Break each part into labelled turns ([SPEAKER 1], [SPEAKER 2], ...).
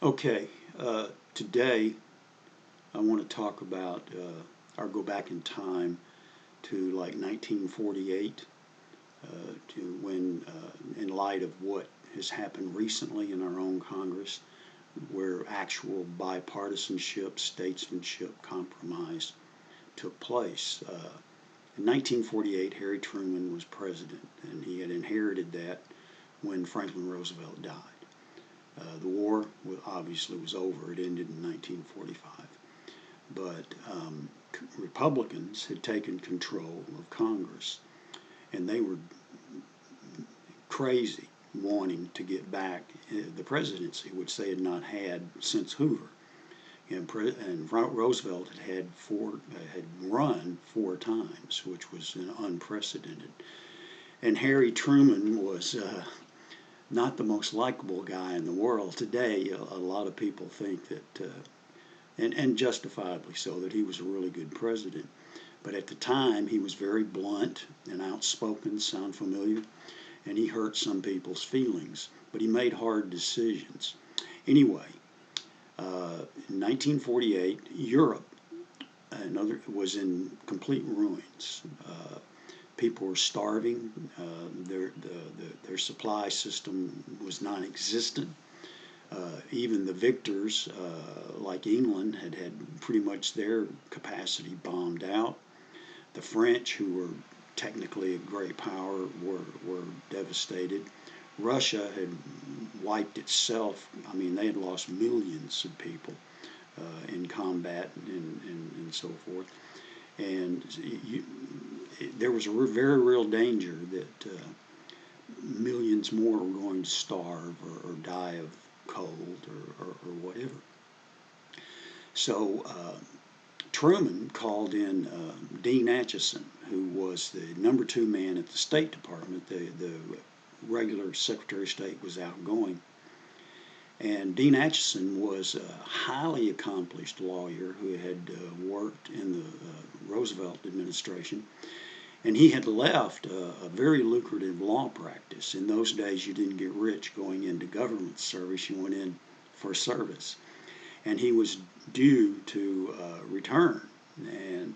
[SPEAKER 1] Okay, today I want to talk about, or go back in time to like 1948, to when, in light of what has happened recently in our own Congress, where actual bipartisanship, statesmanship, compromise took place. In 1948, Harry Truman was president, and he had inherited that when Franklin Roosevelt died. The war obviously was over. It ended in 1945. But Republicans had taken control of Congress, and they were crazy wanting to get back the presidency, which they had not had since Hoover. And Roosevelt had run 4 times, which was unprecedented. And Harry Truman was not the most likable guy in the world. Today, a lot of people think that, and justifiably so, that he was a really good president. But at the time, he was very blunt and outspoken. Sound familiar? And he hurt some people's feelings. But he made hard decisions. Anyway, in 1948, Europe was in complete ruins. People were starving. Their supply system was non-existent. Even the victors, like England, had pretty much their capacity bombed out. The French, who were technically a great power, were devastated. Russia had wiped itself. I mean, they had lost millions of people in combat and so forth. And there was a very real danger that millions more were going to starve or die of cold or whatever. So Truman called in Dean Acheson, who was the #2 man at the State Department. The regular Secretary of State was outgoing. And Dean Acheson was a highly accomplished lawyer who had worked in the Roosevelt administration. And he had left a very lucrative law practice. In those days, you didn't get rich going into government service, you went in for service. And he was due to return. And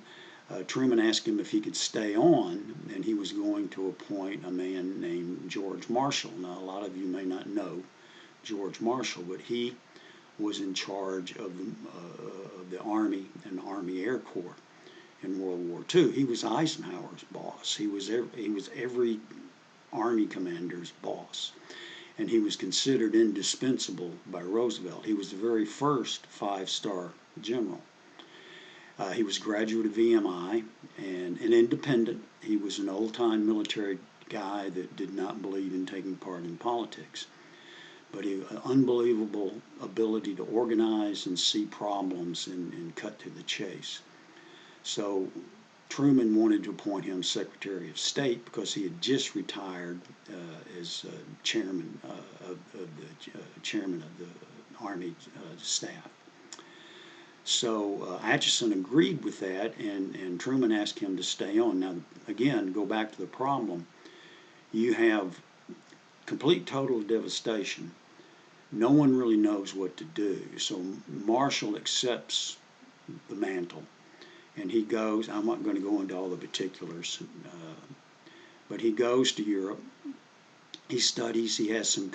[SPEAKER 1] Truman asked him if he could stay on, and he was going to appoint a man named George Marshall. Now, a lot of you may not know George Marshall, but he was in charge of the Army and Army Air Corps in World War II. He was Eisenhower's boss. He was every Army commander's boss. And he was considered indispensable by Roosevelt. He was the very first 5-star general. He was a graduate of VMI and an independent. He was an old-time military guy that did not believe in taking part in politics. But he had an unbelievable ability to organize and see problems and cut to the chase. So Truman wanted to appoint him Secretary of State because he had just retired as chairman of the Army staff. So Acheson agreed with that, and Truman asked him to stay on. Now, again, go back to the problem. You have complete total devastation. No one really knows what to do. So Marshall accepts the mantle, and he goes. I'm not going to go into all the particulars, but he goes to Europe. He studies. He has some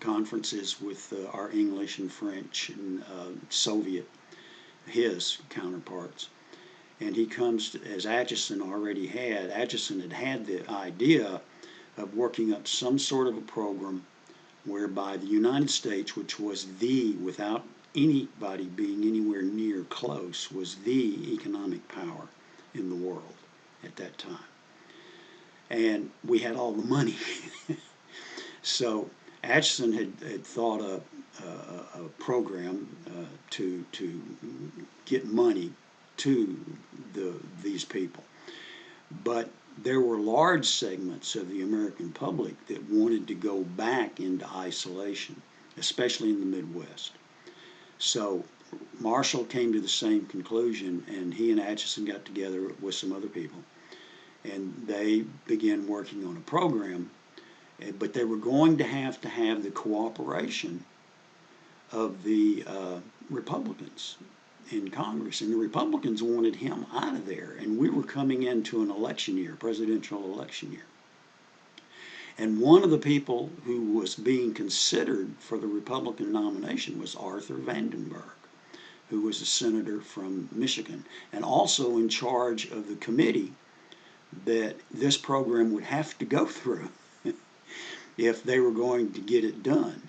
[SPEAKER 1] conferences with our English and French and Soviet, his counterparts. And he comes to, as Acheson had had the idea of working up some sort of a program whereby the United States, which was without anybody being anywhere near close, was the economic power in the world at that time. And we had all the money. So Acheson had thought up a program to get money to these people. But there were large segments of the American public that wanted to go back into isolation, especially in the Midwest. So Marshall came to the same conclusion, and he and Acheson got together with some other people, and they began working on a program. But they were going to have the cooperation of the Republicans in Congress, and the Republicans wanted him out of there, and we were coming into an election year, presidential election year. And one of the people who was being considered for the Republican nomination was Arthur Vandenberg, who was a senator from Michigan, and also in charge of the committee that this program would have to go through if they were going to get it done.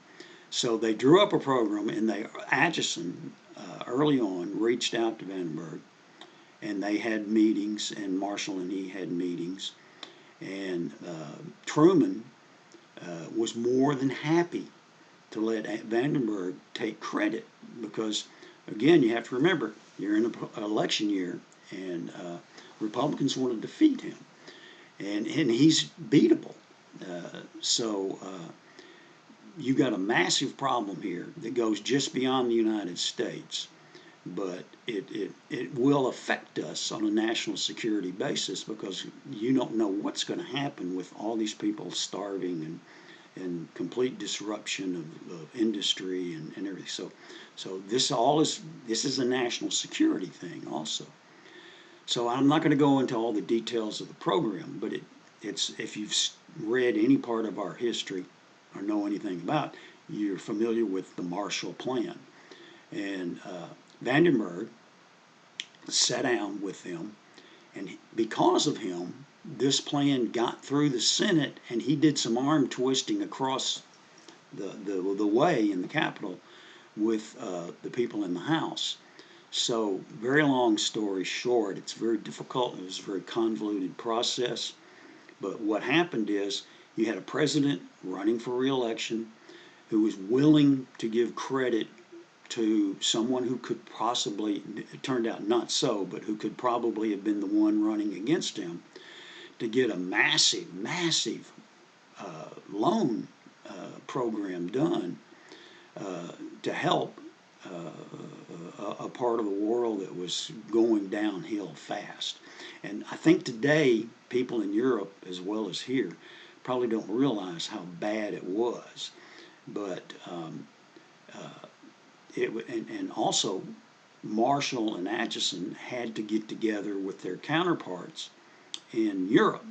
[SPEAKER 1] So they drew up a program, and Atchison early on reached out to Vandenberg, and they had meetings, and Marshall and he had meetings, and Truman was more than happy to let Vandenberg take credit, because again, you have to remember, you're in an election year, and Republicans want to defeat him, and he's beatable. So you've got a massive problem here that goes just beyond the United States, but it will affect us on a national security basis, because you don't know what's going to happen with all these people starving and complete disruption of industry and everything. So this is a national security thing also. So I'm not going to go into all the details of the program, but it's if you've read any part of our history or know anything about, you're familiar with the Marshall Plan. And Vandenberg sat down with them, and because of him, this plan got through the Senate, and he did some arm twisting across the way in the Capitol with the people in the House. So, very long story short, it's very difficult. It was a very convoluted process. But what happened is you had a president running for re-election who was willing to give credit to someone who could possibly, it turned out not so, but who could probably have been the one running against him, to get a massive loan program done to help a part of the world that was going downhill fast. And I think today, people in Europe as well as here probably don't realize how bad it was. But and also Marshall and Atchison had to get together with their counterparts in Europe,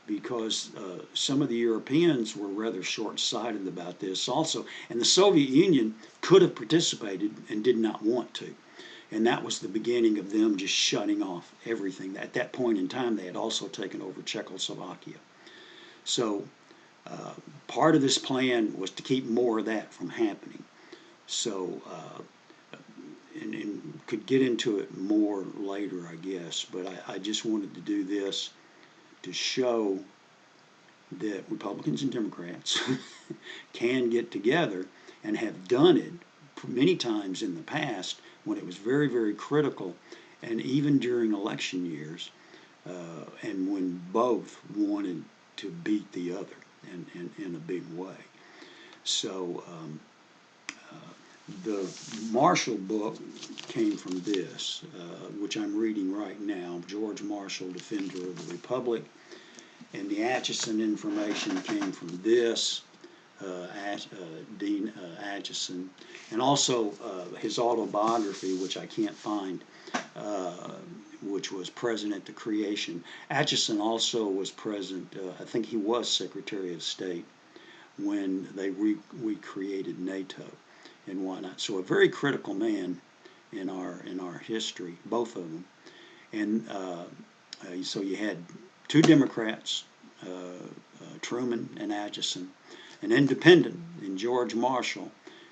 [SPEAKER 1] because some of the Europeans were rather short-sighted about this also, and the Soviet Union could have participated and did not want to. And that was the beginning of them just shutting off everything. At that point in time, they had also taken over Czechoslovakia. So part of this plan was to keep more of that from happening. So, and could get into it more later, I guess, but I just wanted to do this to show that Republicans and Democrats can get together, and have done it many times in the past when it was very, very critical, and even during election years, and when both wanted to beat the other in a big way. So the Marshall book came from this, which I'm reading right now, George Marshall, Defender of the Republic. And the Atchison information came from this, Dean Atchison, and also his autobiography, which I can't find, which was President at the Creation. Atchison also was present, I think he was Secretary of State when we created NATO and whatnot. So a very critical man in our history, both of them. And so you had two Democrats, Truman and Atchison, an independent in George Marshall,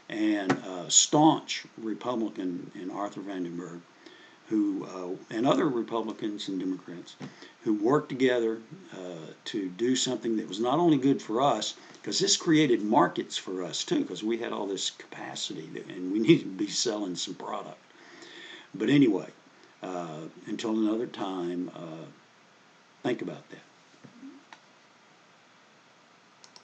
[SPEAKER 1] and a staunch Republican in Arthur Vandenberg, who and other Republicans and Democrats who worked together to do something that was not only good for us, because this created markets for us too, because we had all this capacity and we needed to be selling some product. But anyway, until another time, think about that.